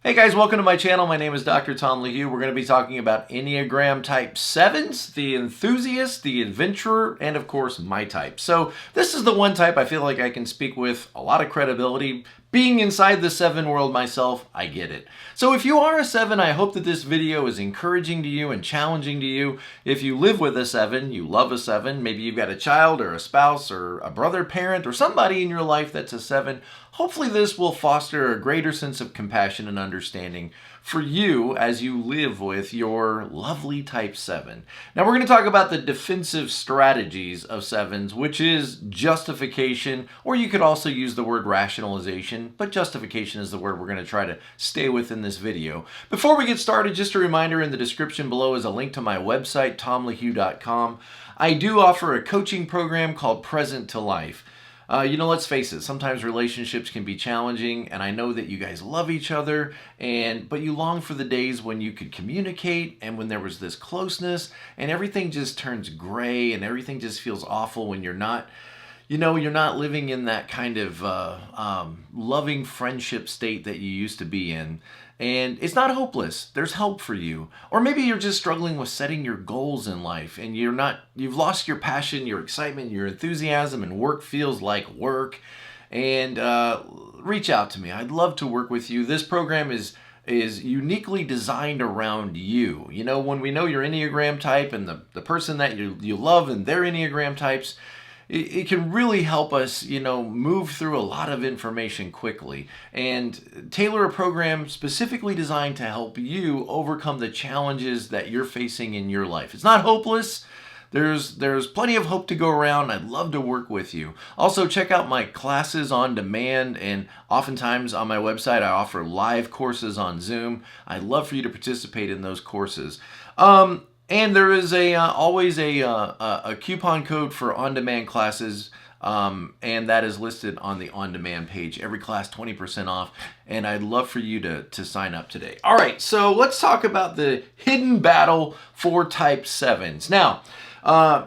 Hey guys, welcome to my channel. My name is Dr. Tom LaHue. We're going to be talking about Enneagram Type 7s, the enthusiast, the adventurer, and of course my type. So this is the one type I feel like I can speak with a lot of credibility. Being inside the 7 world myself, I get it. So if you are a 7, I hope that this video is encouraging to you and challenging to you. If you live with a 7, you love a 7, maybe you've got a child or a spouse or a brother, parent, or somebody in your life that's a 7, hopefully this will foster a greater sense of compassion and understanding for you as you live with your lovely type 7. Now we're going to talk about the defensive strategies of 7s, which is justification, or you could also use the word rationalization, but justification is the word we're going to try to stay with in this video. Before we get started, just a reminder, in the description below is a link to my website, tomlahue.com. I do offer a coaching program called Present to Life. Let's face it, sometimes relationships can be challenging, and I know that you guys love each other, but you long for the days when you could communicate and when there was this closeness, and everything just turns gray and everything just feels awful when you're not living in that kind of loving friendship state that you used to be in. And it's not hopeless. There's help for you. Or maybe you're just struggling with setting your goals in life and you've lost your passion, your excitement, your enthusiasm, and work feels like work. And reach out to me. I'd love to work with you. This program is uniquely designed around you. You know, when we know your Enneagram type and the person that you love and their Enneagram types, it can really help us, move through a lot of information quickly and tailor a program specifically designed to help you overcome the challenges that you're facing in your life. It's not hopeless. There's plenty of hope to go around. I'd love to work with you. Also, check out my classes on demand, and oftentimes on my website I offer live courses on Zoom. I'd love for you to participate in those courses. And there is always a coupon code for on-demand classes, and that is listed on the on-demand page. Every class 20% off, and I'd love for you to sign up today. All right, so let's talk about the hidden battle for Type 7s. Now,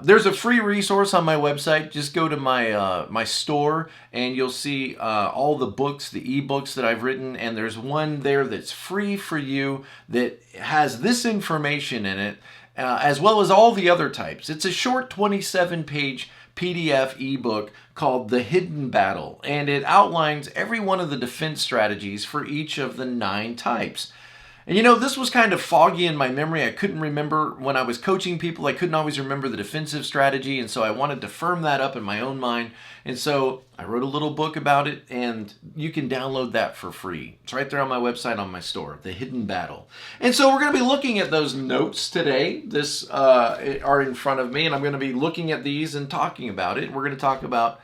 there's a free resource on my website. Just go to my store and you'll see all the books, the ebooks that I've written, and there's one there that's free for you that has this information in it, as well as all the other types. It's a short 27-page PDF ebook called The Hidden Battle, and it outlines every one of the defense strategies for each of the 9 types. And this was kind of foggy in my memory. I couldn't remember when I was coaching people. I couldn't always remember the defensive strategy, and so I wanted to firm that up in my own mind. And so I wrote a little book about it, and you can download that for free. It's right there on my website, on my store, The Hidden Battle. And so we're going to be looking at those notes today. This are in front of me, and I'm going to be looking at these and talking about it. We're going to talk about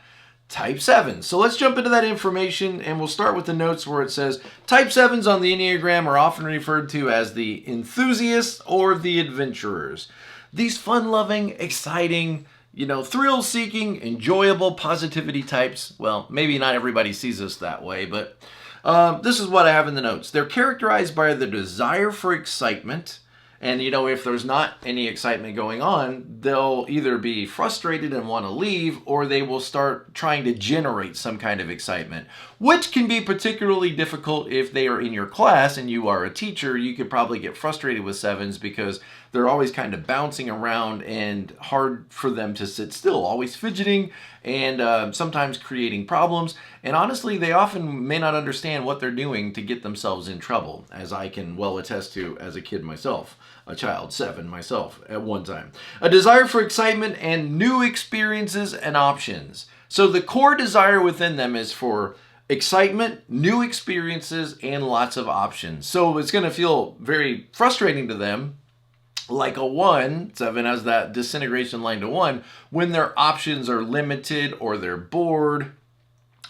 Type 7. So let's jump into that information, and we'll start with the notes where it says Type 7s on the Enneagram are often referred to as the enthusiasts or the adventurers. These fun-loving, exciting, thrill-seeking, enjoyable positivity types. Well, maybe not everybody sees us that way, but this is what I have in the notes. They're characterized by the desire for excitement. And if there's not any excitement going on, they'll either be frustrated and want to leave, or they will start trying to generate some kind of excitement, which can be particularly difficult if they are in your class and you are a teacher. You could probably get frustrated with 7s because they're always kind of bouncing around and hard for them to sit still, always fidgeting and sometimes creating problems. And honestly, they often may not understand what they're doing to get themselves in trouble, as I can well attest to as a kid myself, a child 7 myself at one time. A desire for excitement and new experiences and options. So the core desire within them is for excitement, new experiences, and lots of options. So it's going to feel very frustrating to them, like a 1, 7 has that disintegration line to 1, when their options are limited, or they're bored,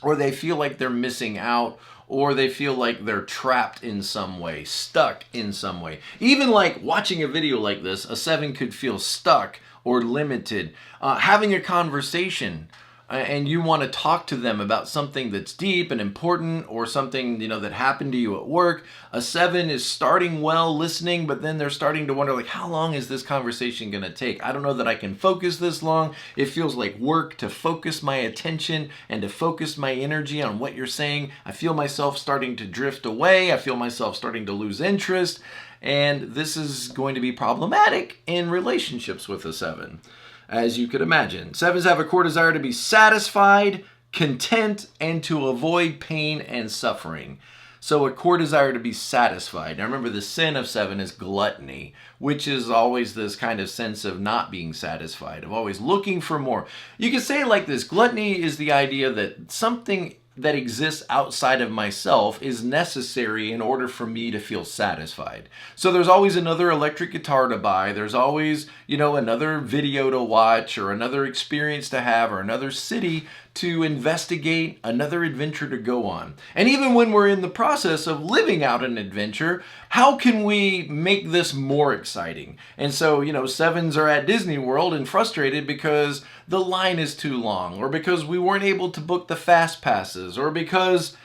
or they feel like they're missing out, or they feel like they're trapped in some way, stuck in some way. Even like watching a video like this, a 7 could feel stuck or limited. Having a conversation and you want to talk to them about something that's deep and important, or something, that happened to you at work, a 7 is starting well listening, but then they're starting to wonder, like, how long is this conversation going to take? I don't know that I can focus this long. It feels like work to focus my attention and to focus my energy on what you're saying. I feel myself starting to drift away. I feel myself starting to lose interest. And this is going to be problematic in relationships with a 7, as you could imagine. 7s have a core desire to be satisfied, content, and to avoid pain and suffering. So a core desire to be satisfied. Now remember, the sin of 7 is gluttony, which is always this kind of sense of not being satisfied, of always looking for more. You can say it like this: gluttony is the idea that something that exists outside of myself is necessary in order for me to feel satisfied. So there's always another electric guitar to buy. There's always, another video to watch, or another experience to have, or another city to investigate, another adventure to go on. And even when we're in the process of living out an adventure, how can we make this more exciting? And so, 7s are at Disney World and frustrated because the line is too long, or because we weren't able to book the fast passes, or because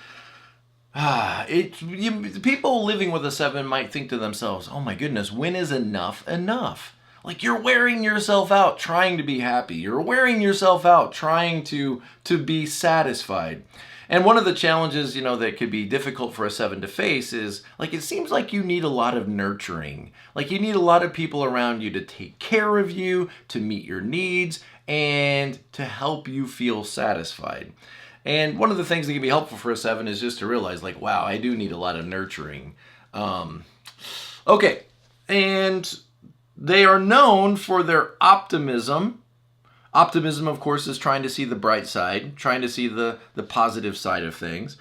people living with a 7 might think to themselves, oh my goodness, when is enough enough? Like, you're wearing yourself out trying to be happy. You're wearing yourself out trying to be satisfied. And one of the challenges, that could be difficult for a 7 to face is, like, it seems like you need a lot of nurturing. Like, you need a lot of people around you to take care of you, to meet your needs, and to help you feel satisfied. And one of the things that can be helpful for a 7 is just to realize, like, wow, I do need a lot of nurturing. Okay, and they are known for their optimism. Optimism, of course, is trying to see the bright side, trying to see the positive side of things.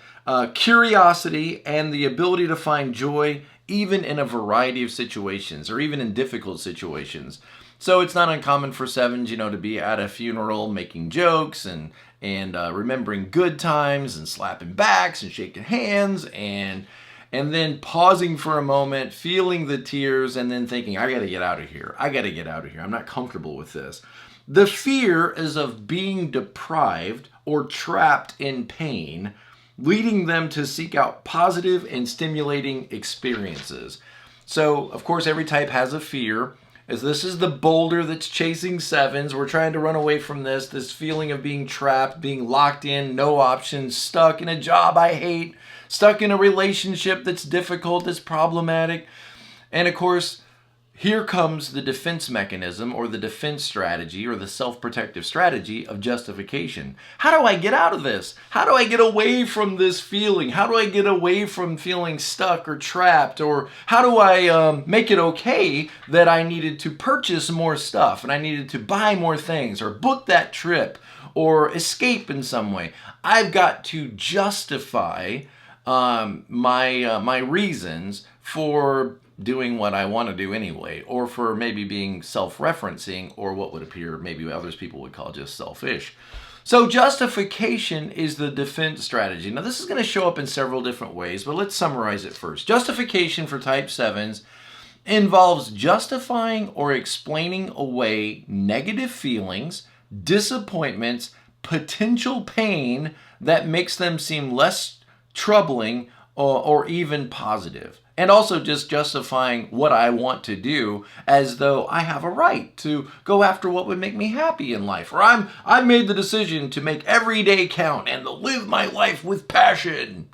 Curiosity and the ability to find joy even in a variety of situations, or even in difficult situations. So it's not uncommon for 7s, to be at a funeral making jokes and remembering good times and slapping backs and shaking hands and then pausing for a moment, feeling the tears, and then thinking, I got to get out of here. I got to get out of here. I'm not comfortable with this. The fear is of being deprived or trapped in pain, leading them to seek out positive and stimulating experiences. So, of course, every type has a fear, as this is the boulder that's chasing 7s. We're trying to run away from this feeling of being trapped, being locked in, no options, stuck in a job I hate, stuck in a relationship that's difficult, that's problematic. And of course, here comes the defense mechanism, or the defense strategy, or the self-protective strategy of justification. How do I get out of this? How do I get away from this feeling? How do I get away from feeling stuck or trapped? Or how do I make it okay that I needed to purchase more stuff, and I needed to buy more things, or book that trip, or escape in some way? I've got to justify my reasons for doing what I want to do anyway, or for maybe being self-referencing, or what would appear maybe others people would call just selfish. So justification is the defense strategy. Now this is going to show up in several different ways, but let's summarize it first. Justification for type 7s involves justifying or explaining away negative feelings, disappointments, potential pain that makes them seem less troubling or even positive. And also just justifying what I want to do as though I have a right to go after what would make me happy in life. Or I made the decision to make every day count and to live my life with passion.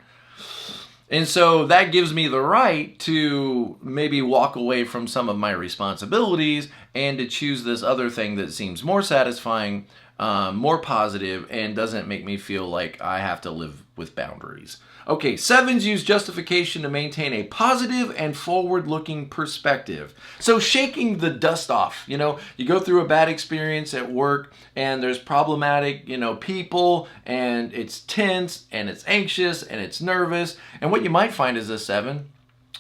And so that gives me the right to maybe walk away from some of my responsibilities and to choose this other thing that seems more satisfying, more positive, and doesn't make me feel like I have to live with boundaries. Okay, 7s use justification to maintain a positive and forward-looking perspective. So shaking the dust off, you go through a bad experience at work and there's problematic, people, and it's tense and it's anxious and it's nervous. And what you might find as a 7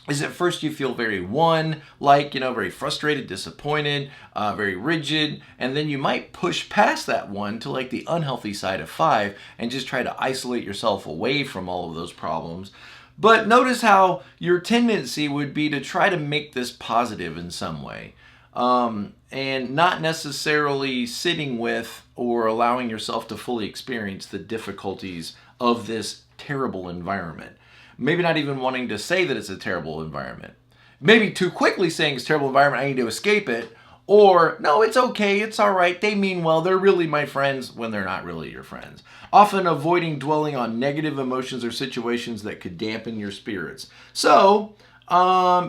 is at first you feel very very frustrated, disappointed, very rigid, and then you might push past that one to like the unhealthy side of 5 and just try to isolate yourself away from all of those problems. But notice how your tendency would be to try to make this positive in some way. and not necessarily sitting with or allowing yourself to fully experience the difficulties of this terrible environment. Maybe not even wanting to say that it's a terrible environment. Maybe too quickly saying it's a terrible environment, I need to escape it. Or, no, it's okay, it's all right, they mean well, they're really my friends, when they're not really your friends. Often avoiding dwelling on negative emotions or situations that could dampen your spirits. So,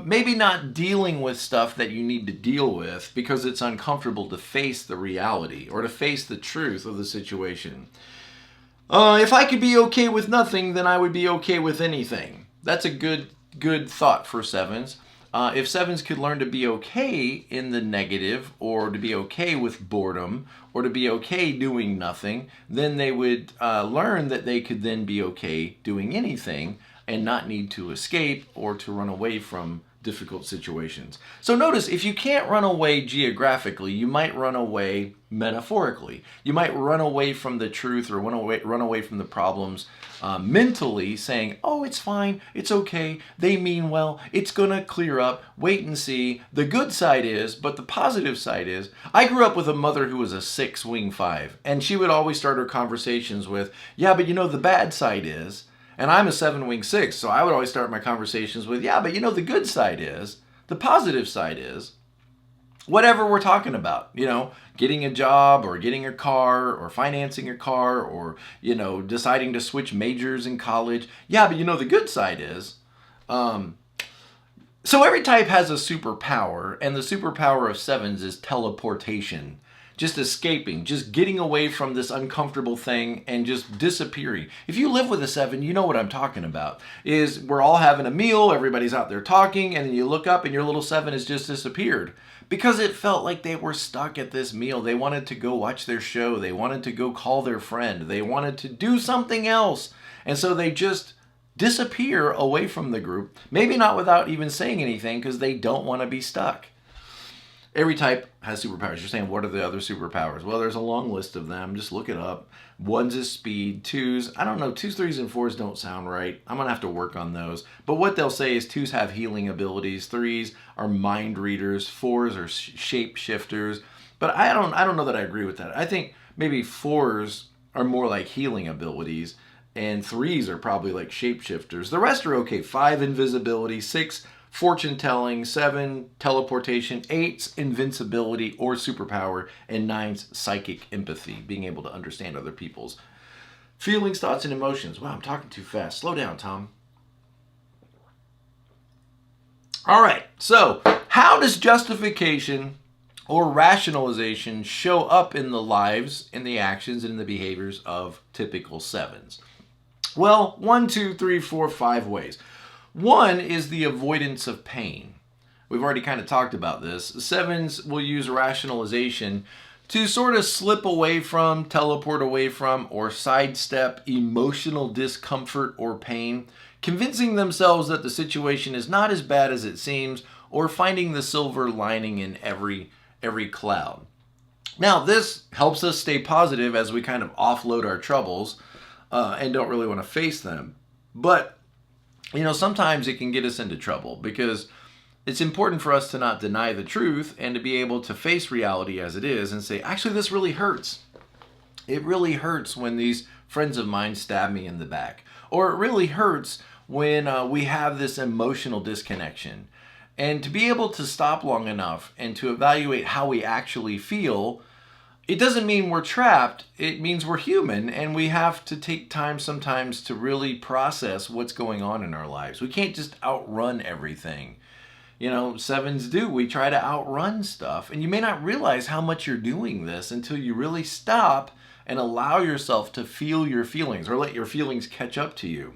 maybe not dealing with stuff that you need to deal with because it's uncomfortable to face the reality or to face the truth of the situation. If I could be okay with nothing, then I would be okay with anything. That's a good thought for sevens. If sevens could learn to be okay in the negative, or to be okay with boredom, or to be okay doing nothing, then they would learn that they could then be okay doing anything and not need to escape or to run away from difficult situations. So notice, if you can't run away geographically, you might run away metaphorically. You might run away from the truth or run away from the problems mentally, saying, oh, it's fine, it's okay, they mean well, it's gonna clear up, wait and see. The good side is, but the positive side is, I grew up with a mother who was a 6 wing 5, and she would always start her conversations with, yeah, but you know, the bad side is. And I'm a 7 wing 6, so I would always start my conversations with, yeah, but you know, the good side is, the positive side is, whatever we're talking about, you know, getting a job or getting a car or financing a car or, you know, deciding to switch majors in college. Yeah, but you know, the good side is. So every type has a superpower, and the superpower of sevens is teleportation. Just escaping, just getting away from this uncomfortable thing and just disappearing. If you live with a 7, you know what I'm talking about. Is we're all having a meal, everybody's out there talking, and then you look up and your little 7 has just disappeared. Because it felt like they were stuck at this meal. They wanted to go watch their show. They wanted to go call their friend. They wanted to do something else. And so they just disappear away from the group. Maybe not without even saying anything, because they don't want to be stuck. Every type has superpowers. You're saying, what are the other superpowers? Well, there's a long list of them. Just look it up. 1s is speed. 2s, I don't know. 2s, 3s, and 4s don't sound right. I'm going to have to work on those. But what they'll say is 2s have healing abilities. 3s are mind readers. 4s are shape shifters. But I don't know that I agree with that. I think maybe 4s are more like healing abilities, and 3s are probably like shapeshifters. The rest are okay. 5, invisibility. 6, fortune telling. 7, teleportation. 8's invincibility or superpower. And 9's psychic empathy, being able to understand other people's feelings, thoughts, and emotions. Wow, I'm talking too fast. Slow down, Tom. All right, so how does justification or rationalization show up in the lives, in the actions, and in the behaviors of typical 7s? Well, 1, 2, 3, 4, 5 ways. 1 is the avoidance of pain. We've already kind of talked about this. 7s will use rationalization to sort of slip away from, teleport away from, or sidestep emotional discomfort or pain, convincing themselves that the situation is not as bad as it seems, or finding the silver lining in every cloud. Now, this helps us stay positive as we kind of offload our troubles and don't really want to face them. But, you know, sometimes it can get us into trouble, because it's important for us to not deny the truth and to be able to face reality as it is and say, actually, this really hurts. It really hurts when these friends of mine stab me in the back. Or it really hurts when we have this emotional disconnection. And to be able to stop long enough and to evaluate how we actually feel, it doesn't mean we're trapped. It means we're human, and we have to take time sometimes to really process what's going on in our lives. We can't just outrun everything. You know, 7s do. We try to outrun stuff, and you may not realize how much you're doing this until you really stop and allow yourself to feel your feelings, or let your feelings catch up to you.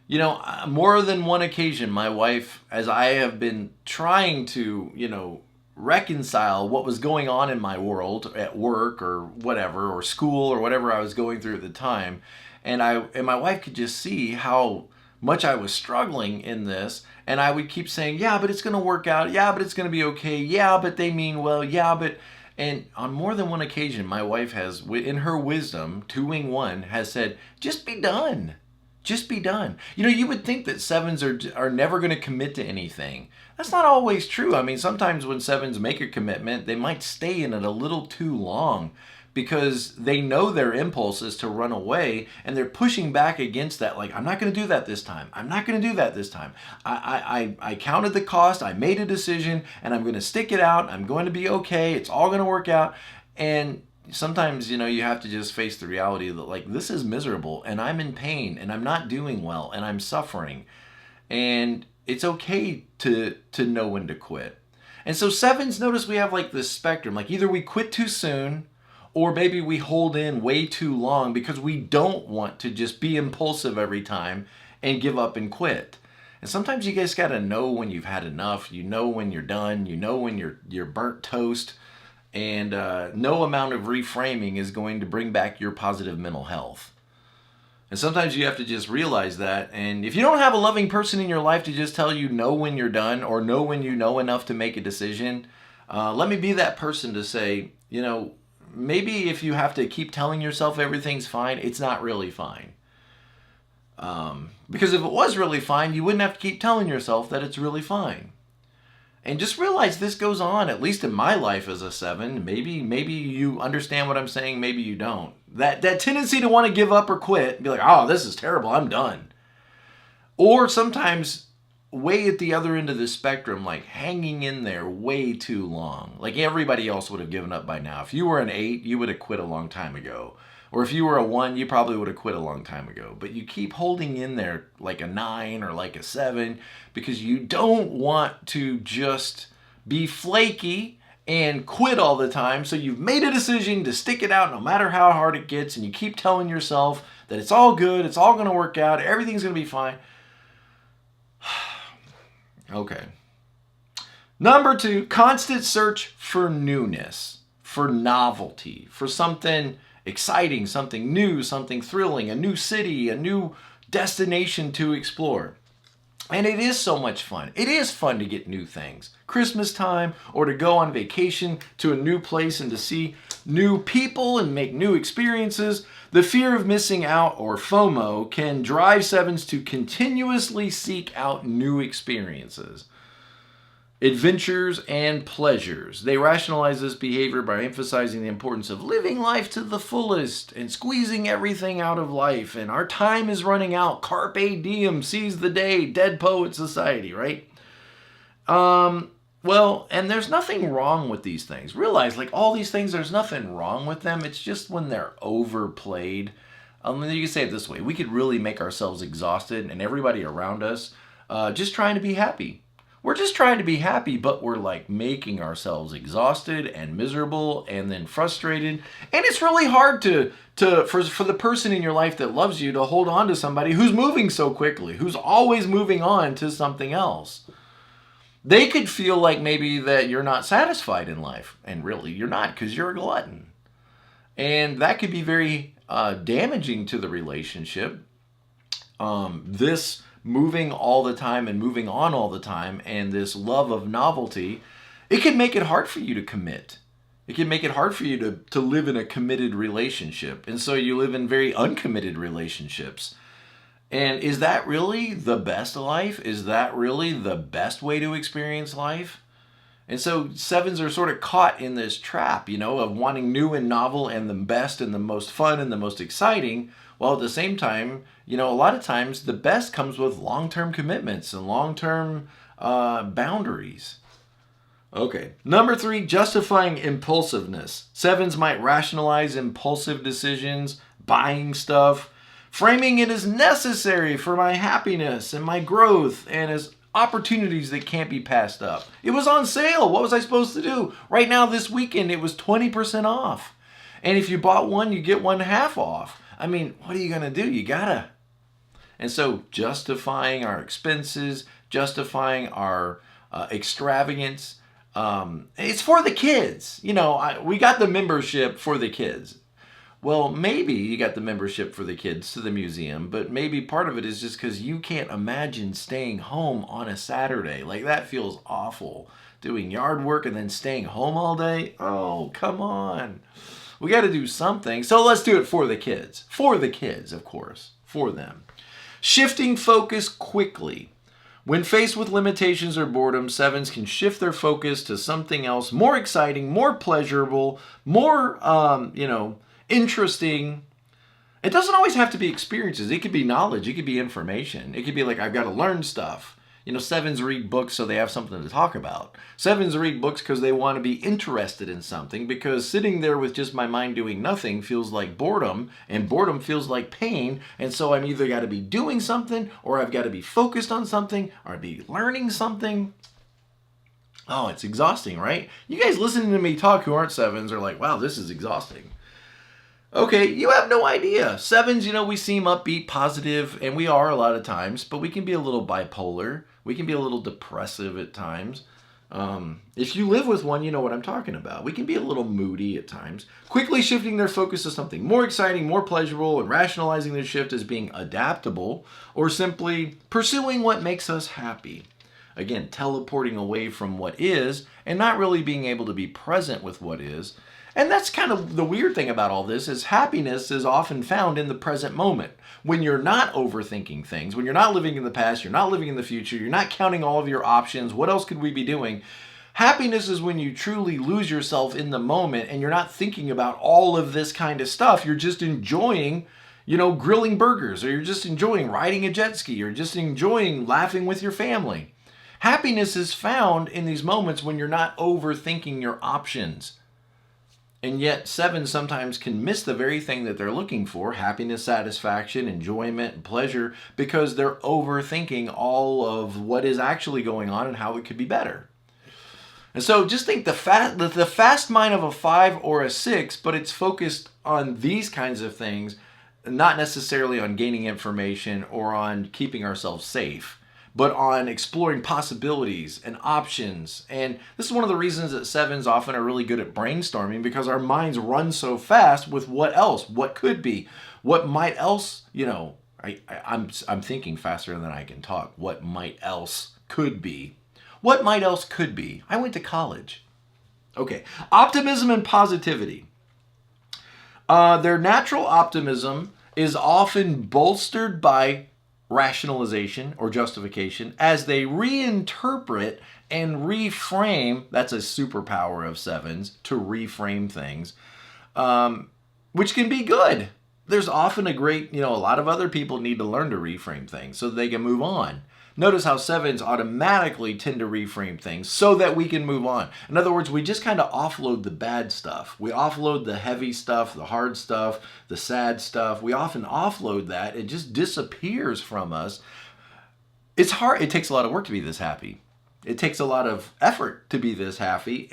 You know, more than one occasion, my wife, as I have been trying to, you know, reconcile what was going on in my world at work or whatever, or school or whatever I was going through at the time, and my wife could just see how much I was struggling in this, and I would keep saying, yeah, but it's going to work out, yeah, but it's going to be okay, yeah, but they mean well, yeah, but... And on more than one occasion, my wife has, in her wisdom, 2 wing 1, has said, just be done. Just be done. You would think that sevens are never going to commit to anything. That's not always true. I mean, sometimes when sevens make a commitment, they might stay in it a little too long because they know their impulse is to run away, and they're pushing back against that. Like, I'm not going to do that this time. I'm not going to do that this time. I counted the cost. I made a decision, and I'm going to stick it out. I'm going to be okay. It's all going to work out. And sometimes, you have to just face the reality that, like, this is miserable, and I'm in pain, and I'm not doing well, and I'm suffering. And it's okay to know when to quit. And so sevens, notice we have like this spectrum. Like, either we quit too soon, or maybe we hold in way too long because we don't want to just be impulsive every time and give up and quit. And sometimes you guys got to know when you've had enough. You know when you're done. You know when you're burnt toast. And no amount of reframing is going to bring back your positive mental health. And sometimes you have to just realize that. And if you don't have a loving person in your life to just tell you know when you're done, or know when you know enough to make a decision, let me be that person to say, maybe if you have to keep telling yourself everything's fine, it's not really fine. Because if it was really fine, you wouldn't have to keep telling yourself that it's really fine. And just realize this goes on, at least in my life as a seven. Maybe you understand what I'm saying, maybe you don't. That tendency to want to give up or quit, be like, oh, this is terrible, I'm done. Or sometimes way at the other end of the spectrum, like hanging in there way too long. Like everybody else would have given up by now. If you were an 8, you would have quit a long time ago. Or if you were a 1, you probably would have quit a long time ago. But you keep holding in there like a 9 or like a 7 because you don't want to just be flaky and quit all the time. So you've made a decision to stick it out no matter how hard it gets, and you keep telling yourself that it's all good, it's all going to work out, everything's going to be fine. Okay. Number 2, constant search for newness, for novelty, for something exciting, something new, something thrilling, a new city, a new destination to explore. And it is so much fun. It is fun to get new things. Christmas time, or to go on vacation to a new place and to see new people and make new experiences. The fear of missing out, or FOMO, can drive sevens to continuously seek out new experiences, adventures, and pleasures. They rationalize this behavior by emphasizing the importance of living life to the fullest and squeezing everything out of life. And our time is running out. Carpe diem, seize the day, Dead Poet Society, right? Well, and there's nothing wrong with these things. Realize, like, all these things, there's nothing wrong with them. It's just when they're overplayed. You can say it this way. We could really make ourselves exhausted, and everybody around us just trying to be happy. We're just trying to be happy, but we're like making ourselves exhausted and miserable and then frustrated. And it's really hard for the person in your life that loves you to hold on to somebody who's moving so quickly, who's always moving on to something else. They could feel like maybe that you're not satisfied in life, and really you're not, because you're a glutton. And that could be very damaging to the relationship. This moving all the time and moving on all the time, and this love of novelty, it can make it hard for you to commit. It can make it hard for you to live in a committed relationship. And so you live in very uncommitted relationships. And is that really the best life? Is that really the best way to experience life? And so sevens are sort of caught in this trap, of wanting new and novel and the best and the most fun and the most exciting, while at the same time, a lot of times the best comes with long-term commitments and long-term boundaries. Okay. Number 3, justifying impulsiveness. Sevens might rationalize impulsive decisions, buying stuff, framing it as necessary for my happiness and my growth, and as opportunities that can't be passed up. It was on sale. What was I supposed to do? Right now, this weekend, it was 20% off. And if you bought one, you get one half off. I mean, what are you going to do? You gotta. And so justifying our expenses, justifying our extravagance, it's for the kids. We got the membership for the kids. Well, maybe you got the membership for the kids to the museum, but maybe part of it is just because you can't imagine staying home on a Saturday. Like, that feels awful. Doing yard work and then staying home all day? Oh, come on. We got to do something. So let's do it for the kids. For the kids, of course. For them. Shifting focus quickly. When faced with limitations or boredom, 7s can shift their focus to something else more exciting, more pleasurable, more, interesting. It doesn't always have to be experiences. It could be knowledge. It could be information. It could be like, I've got to learn stuff. 7s read books so they have something to talk about. 7s read books because they want to be interested in something, because sitting there with just my mind doing nothing feels like boredom, and boredom feels like pain, and so I'm either got to be doing something, or I've got to be focused on something, or I'd be learning something. Oh, it's exhausting, right? You guys listening to me talk who aren't 7s are like, wow, this is exhausting. Okay, you have no idea. 7s, we seem upbeat, positive, and we are a lot of times, but we can be a little bipolar. We can be a little depressive at times. If you live with one, you know what I'm talking about. We can be a little moody at times. Quickly shifting their focus to something more exciting, more pleasurable, and rationalizing their shift as being adaptable, or simply pursuing what makes us happy. Again, teleporting away from what is and not really being able to be present with what is. And that's kind of the weird thing about all this, is happiness is often found in the present moment. When you're not overthinking things, when you're not living in the past, you're not living in the future, you're not counting all of your options, what else could we be doing? Happiness is when you truly lose yourself in the moment and you're not thinking about all of this kind of stuff. You're just enjoying, grilling burgers, or you're just enjoying riding a jet ski, or just enjoying laughing with your family. Happiness is found in these moments when you're not overthinking your options. And yet 7s sometimes can miss the very thing that they're looking for, happiness, satisfaction, enjoyment, and pleasure, because they're overthinking all of what is actually going on and how it could be better. And so just think the fast mind of a 5 or a 6, but it's focused on these kinds of things, not necessarily on gaining information or on keeping ourselves safe, but on exploring possibilities and options. And this is one of the reasons that 7s often are really good at brainstorming, because our minds run so fast with what else, what could be, what might else, I'm thinking faster than I can talk. What might else could be. What might else could be. I went to college. Okay, optimism and positivity. Their natural optimism is often bolstered by rationalization or justification as they reinterpret and reframe. That's a superpower of 7s, to reframe things, which can be good. There's often a lot of other people need to learn to reframe things so that they can move on. Notice how 7s automatically tend to reframe things so that we can move on. In other words, we just kind of offload the bad stuff. We offload the heavy stuff, the hard stuff, the sad stuff. We often offload that. It just disappears from us. It's hard. It takes a lot of work to be this happy. It takes a lot of effort to be this happy,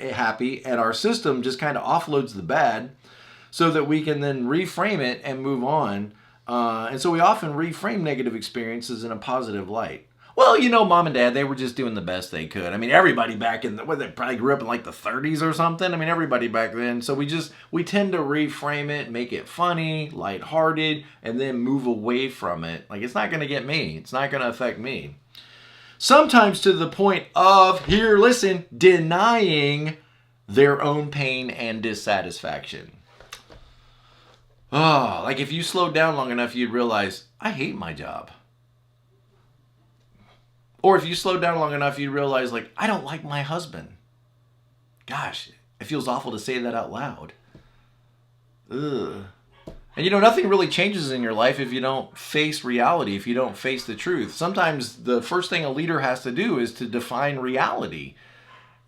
and our system just kind of offloads the bad so that we can then reframe it and move on. And so we often reframe negative experiences in a positive light. Well, mom and dad, they were just doing the best they could. I mean, everybody back in they probably grew up in like the 30s or something. I mean, everybody back then. So we tend to reframe it, make it funny, lighthearted, and then move away from it. Like, it's not going to get me. It's not going to affect me. Sometimes to the point of, denying their own pain and dissatisfaction. Oh, like if you slowed down long enough, you'd realize, I hate my job. Or if you slowed down long enough, you'd realize, I don't like my husband. Gosh, it feels awful to say that out loud. Ugh. And nothing really changes in your life if you don't face reality, if you don't face the truth. Sometimes the first thing a leader has to do is to define reality.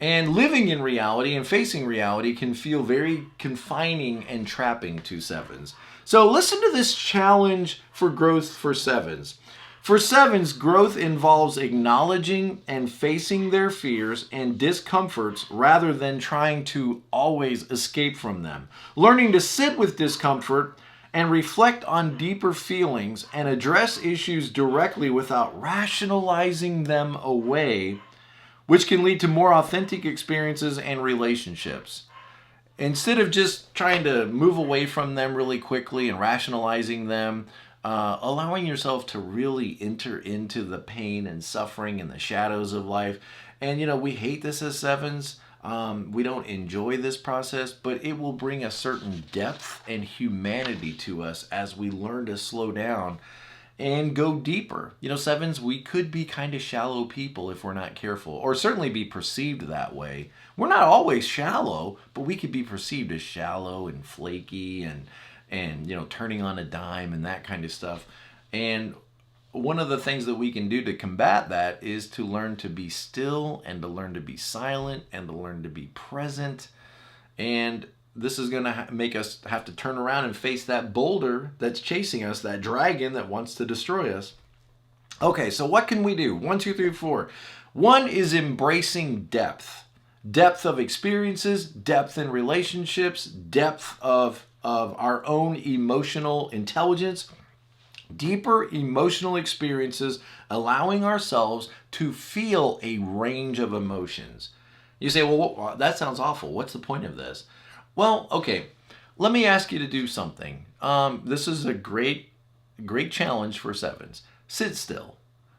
And living in reality and facing reality can feel very confining and trapping to 7s. So listen to this challenge for growth for 7s. For 7s, growth involves acknowledging and facing their fears and discomforts rather than trying to always escape from them. Learning to sit with discomfort and reflect on deeper feelings and address issues directly without rationalizing them away, which can lead to more authentic experiences and relationships. Instead of just trying to move away from them really quickly and rationalizing them, allowing yourself to really enter into the pain and suffering and the shadows of life. And, we hate this as 7s. We don't enjoy this process, but it will bring a certain depth and humanity to us as we learn to slow down and go deeper. Sevens, we could be kind of shallow people if we're not careful, or certainly be perceived that way. We're not always shallow, but we could be perceived as shallow and flaky and turning on a dime and that kind of stuff. And one of the things that we can do to combat that is to learn to be still and to learn to be silent and to learn to be present. And this is going to make us have to turn around and face that boulder that's chasing us, that dragon that wants to destroy us. Okay, so what can we do? 1, 2, 3, 4. One is embracing depth. Depth of experiences, depth in relationships, depth of our own emotional intelligence. Deeper emotional experiences, allowing ourselves to feel a range of emotions. You say, well, that sounds awful. What's the point of this? Well, okay, let me ask you to do something. This is a great challenge for sevens. Sit still.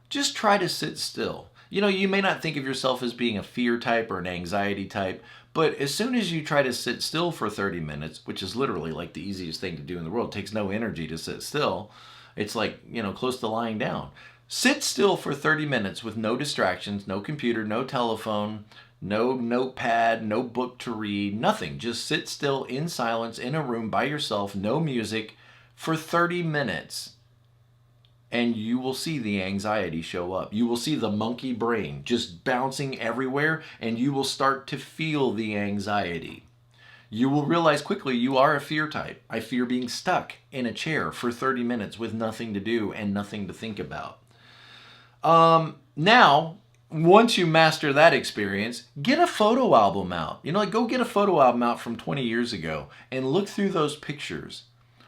Just try to sit still. You may not think of yourself as being a fear type or an anxiety type, but as soon as you try to sit still for 30 minutes, which is literally like the easiest thing to do in the world, it takes no energy to sit still. It's like, close to lying down. Sit still for 30 minutes with no distractions, no computer, no telephone, no notepad, no book to read, nothing. Just sit still in silence in a room by yourself, no music, for 30 minutes. And you will see the anxiety show up. You will see the monkey brain just bouncing everywhere, and you will start to feel the anxiety. You will realize quickly you are a fear type. I fear being stuck in a chair for 30 minutes with nothing to do and nothing to think about. Now, once you master that experience, get a photo album out. Go get a photo album out from 20 years ago and look through those pictures.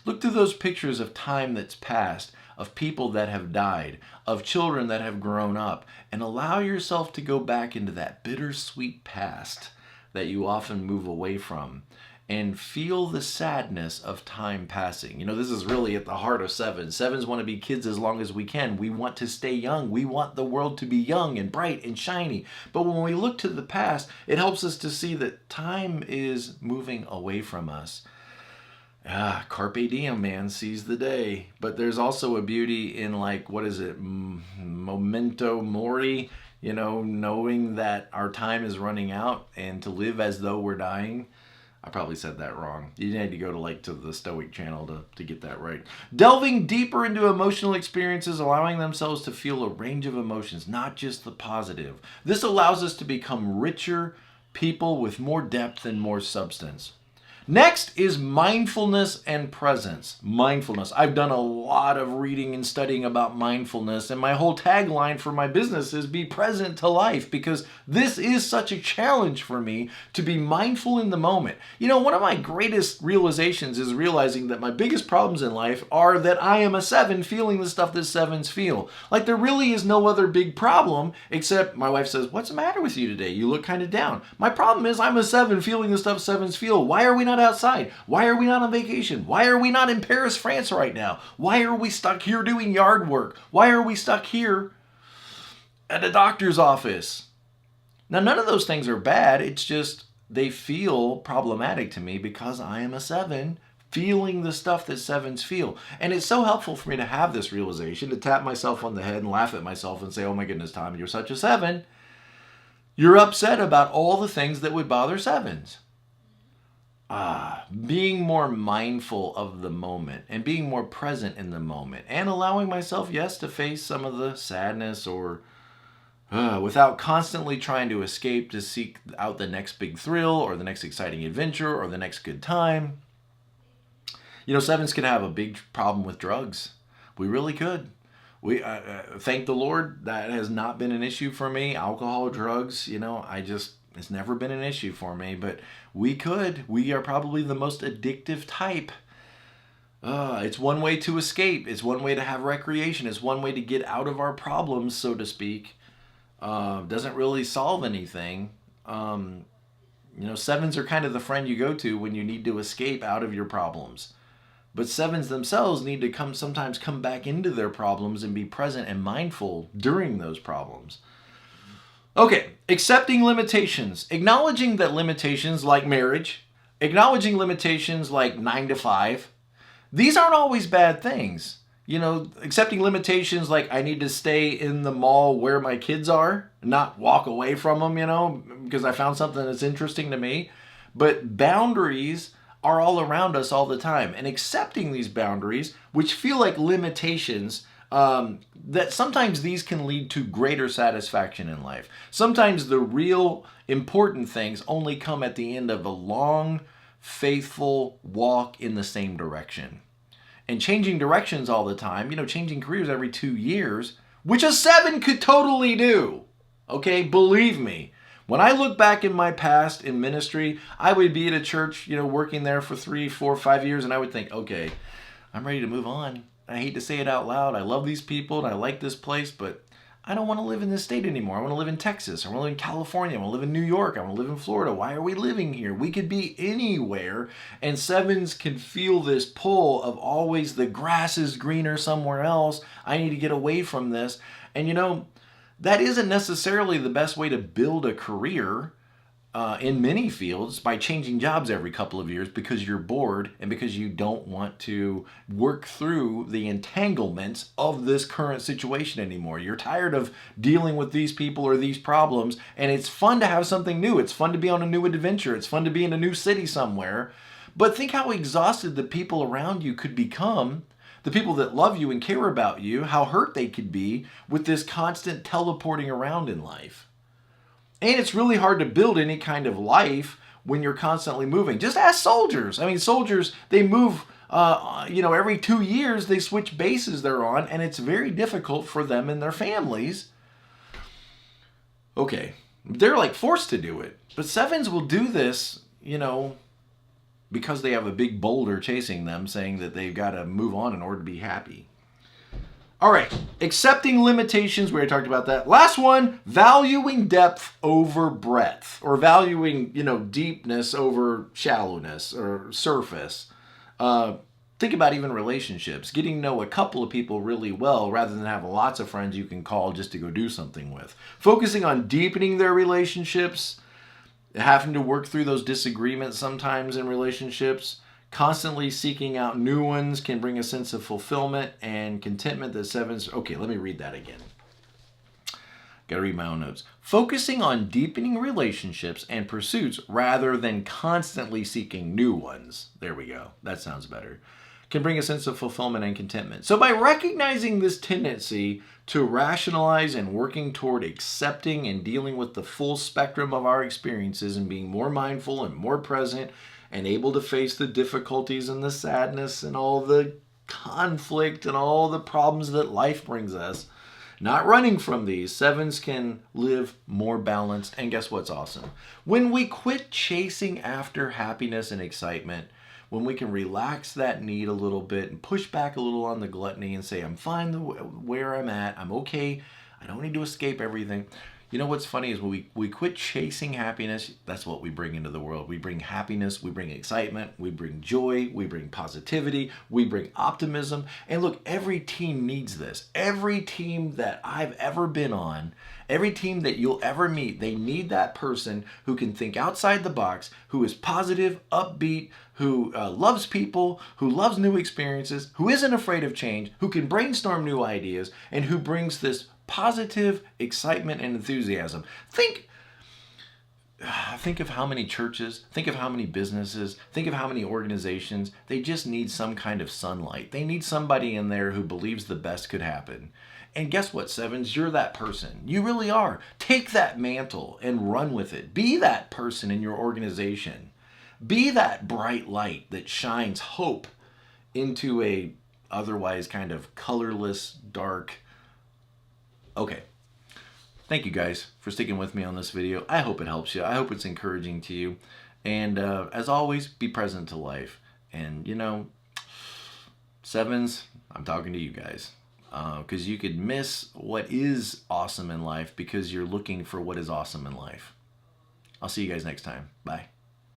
Look through those pictures of time that's passed, of people that have died, of children that have grown up, and allow yourself to go back into that bittersweet past that you often move away from, and feel the sadness of time passing. This is really at the heart of sevens. Sevens want to be kids as long as we can. We want to stay young. We want the world to be young and bright and shiny. But when we look to the past, it helps us to see that time is moving away from us. Carpe diem, man, seize the day. But there's also a beauty in, memento mori, knowing that our time is running out and to live as though we're dying. I probably said that wrong. You need to go to the Stoic channel to get that right. Delving deeper into emotional experiences, allowing themselves to feel a range of emotions, not just the positive. This allows us to become richer people with more depth and more substance. Next is mindfulness and presence. Mindfulness. I've done a lot of reading and studying about mindfulness, and my whole tagline for my business is be present to life, because this is such a challenge for me to be mindful in the moment. One of my greatest realizations is realizing that my biggest problems in life are that I am a 7 feeling the stuff that 7s feel. Like there really is no other big problem except my wife says, "What's the matter with you today? You look kind of down." My problem is I'm a 7 feeling the stuff 7s feel. Why are we not outside? Why are we not on vacation? Why are we not in Paris, France right now? Why are we stuck here doing yard work? Why are we stuck here at a doctor's office? Now, none of those things are bad. It's just they feel problematic to me because I am a 7 feeling the stuff that 7s feel. And it's so helpful for me to have this realization, to tap myself on the head and laugh at myself and say, "Oh my goodness, Tom, you're such a 7. You're upset about all the things that would bother 7s. Being more mindful of the moment and being more present in the moment and allowing myself, yes, to face some of the sadness or without constantly trying to escape to seek out the next big thrill or the next exciting adventure or the next good time. 7s can have a big problem with drugs. We really could. We thank the Lord that has not been an issue for me. Alcohol, drugs, it's never been an issue for me, but we are probably the most addictive type. It's one way to escape. It's one way to have recreation. It's one way to get out of our problems, so to speak. Doesn't really solve anything. 7s are kind of the friend you go to when you need to escape out of your problems. But 7s themselves need to sometimes come back into their problems and be present and mindful during those problems. Okay, accepting limitations. Acknowledging that limitations like marriage, acknowledging limitations like 9 to 5, these aren't always bad things. accepting limitations like I need to stay in the mall where my kids are, not walk away from them, because I found something that's interesting to me. But boundaries are all around us all the time. And accepting these boundaries, which feel like limitations, that sometimes these can lead to greater satisfaction in life. Sometimes the real important things only come at the end of a long, faithful walk in the same direction. And changing directions all the time, changing careers every 2 years, which a 7 could totally do. Okay, believe me. When I look back in my past in ministry, I would be at a church, working there for 3, 4, 5 years, and I would think, okay, I'm ready to move on. I hate to say it out loud. I love these people and I like this place, but I don't want to live in this state anymore. I want to live in Texas. I want to live in California. I want to live in New York. I want to live in Florida. Why are we living here? We could be anywhere. And 7s can feel this pull of always the grass is greener somewhere else. I need to get away from this. And that isn't necessarily the best way to build a career in many fields, by changing jobs every couple of years because you're bored and because you don't want to work through the entanglements of this current situation anymore. You're tired of dealing with these people or these problems, and it's fun to have something new. It's fun to be on a new adventure. It's fun to be in a new city somewhere. But think how exhausted the people around you could become, the people that love you and care about you, how hurt they could be with this constant teleporting around in life. And it's really hard to build any kind of life when you're constantly moving. Just ask soldiers. Soldiers, they move, every 2 years they switch bases they're on, and it's very difficult for them and their families. Okay, they're like forced to do it. But 7s will do this, because they have a big boulder chasing them, saying that they've got to move on in order to be happy. All right, accepting limitations, we already talked about that. Last one, valuing depth over breadth, or valuing, deepness over shallowness or surface. Think about even relationships, getting to know a couple of people really well rather than have lots of friends you can call just to go do something with. Focusing on deepening their relationships, having to work through those disagreements sometimes in relationships. Constantly seeking out new ones can bring a sense of fulfillment and contentment that 7s... Okay, let me read that again. Gotta read my own notes. Focusing on deepening relationships and pursuits rather than constantly seeking new ones. There we go. That sounds better. Can bring a sense of fulfillment and contentment. So by recognizing this tendency to rationalize and working toward accepting and dealing with the full spectrum of our experiences and being more mindful and more present and able to face the difficulties and the sadness and all the conflict and all the problems that life brings us, not running from these, 7s can live more balanced. And guess what's awesome? When we quit chasing after happiness and excitement, when we can relax that need a little bit and push back a little on the gluttony and say, I'm fine where I'm at, I'm okay, I don't need to escape everything. What's funny is when we quit chasing happiness, that's what we bring into the world. We bring happiness, we bring excitement, we bring joy, we bring positivity, we bring optimism. And look, every team needs this. Every team that I've ever been on, every team that you'll ever meet, they need that person who can think outside the box, who is positive, upbeat, who loves people, who loves new experiences, who isn't afraid of change, who can brainstorm new ideas, and who brings this positive excitement and enthusiasm. Think of how many churches, think of how many businesses, think of how many organizations, they just need some kind of sunlight. They need somebody in there who believes the best could happen. And guess what, 7s? You're that person. You really are. Take that mantle and run with it. Be that person in your organization. Be that bright light that shines hope into a otherwise kind of colorless, dark. Okay. Thank you guys for sticking with me on this video. I hope it helps you. I hope it's encouraging to you. And as always, be present to life. And 7s, I'm talking to you guys. Because you could miss what is awesome in life because you're looking for what is awesome in life. I'll see you guys next time. Bye.